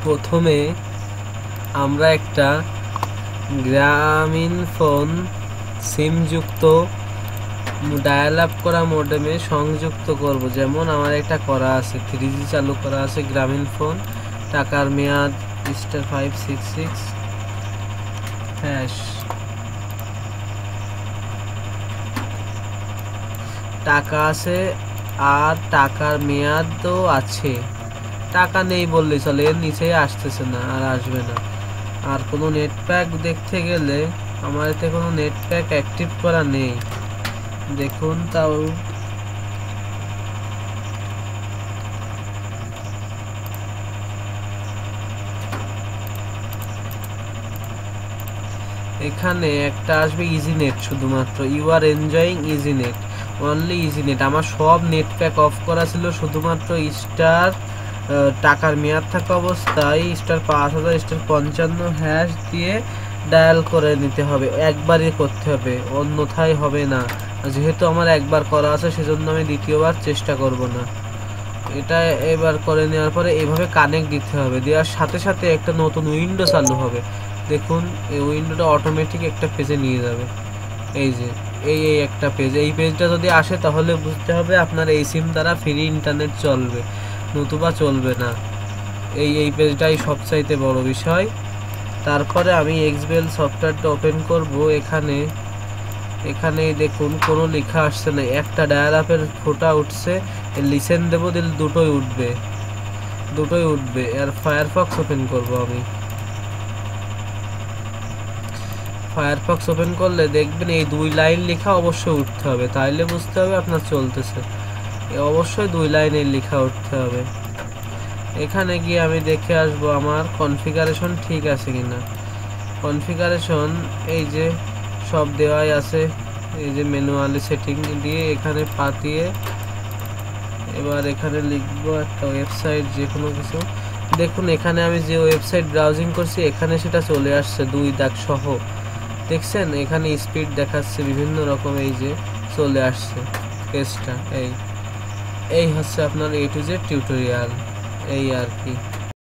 প্রথমে আমরা একটা গ্রামীণ ফোন সিম যুক্ত ডায়াল আপ করা মডেমে সংযুক্ত করব। যেমন আমার একটা করা আছে, 3G চালু করা আছে, গ্রামীণ ফোন, টাকার মেয়াদ *566# টাকা আছে আর টাকার মেয়াদও আছে। টাকা নেই বললে চলে, এর নিচে আসতেছে না আর আসবে না। আর কোনো নেট প্যাক দেখতে গেলে আমার এতে কোনো নেট প্যাক অ্যাক্টিভ করা নেই, দেখুন। তাও এখানে একটা আসবে ইজি নেট, শুধুমাত্র you are enjoying easy net, only easy net. আমার সব নেট প্যাক অফ করা ছিল, শুধুমাত্র স্টার টাকার মেয়াদ থাকা অবস্থায় *5000*55# দিয়ে ডায়াল করে নিতে হবে, একবারই করতে হবে, অন্যথায় হবে না। যেহেতু আমার একবার করা আছে সেজন্য আমি দ্বিতীয়বার চেষ্টা করব না। এটা এবার করে নেওয়ার পরে এইভাবে কানেক্ট দিতে হবে, দেওয়ার সাথে সাথে একটা নতুন উইন্ডো চালু হবে। দেখুন এই উইন্ডোটা অটোমেটিক একটা পেজে নিয়ে যাবে। এই যে এই একটা পেজ, এই পেজটা যদি আসে তাহলে বুঝতে হবে আপনার এই সিম দ্বারা ফ্রি ইন্টারনেট চলবে, নতুবা চলবে না। এই পেজটাই সবচাইতে বড় বিষয়। তারপরে আমি এক্সবেল সফটওয়্যারটা ওপেন করব। এখানে দেখুন কোনো লেখা আসছে না, একটা ডায়াল আপের ফোটা উঠছে, লিসেন দেবো, দিলে দুটোই উঠবে। আর ফায়ারফক্স ওপেন করব আমি। ফায়ারফক্স ওপেন করলে দেখবেন এই 2 লাইন লেখা অবশ্যই উঠতে হবে, তাইলে বুঝতে হবে আপনার চলতেছে। অবশ্যই 2 লাইনের লেখা উঠতে হবে। এখানে গিয়ে আমি দেখে আসবো আমার কনফিগারেশন ঠিক আছে কিনা। কনফিগারেশন এই যে সব দেওয়াই আছে, এই যে ম্যানুয়ালি সেটিং দিয়ে এখানে পাতিয়ে এবার এখানে লিখবো একটা ওয়েবসাইট, যে কোনো কিছু। দেখুন এখানে আমি যে ওয়েবসাইট ব্রাউজিং করছি এখানে সেটা চলে আসছে 2 দাগ সহ, দেখছেন? এখানে স্পিড দেখাচ্ছে বিভিন্ন রকম, এই যে চলে আসছে পেজটা। এই হচ্ছে আপনার A to Z টিউটোরিয়াল, এই আর কি।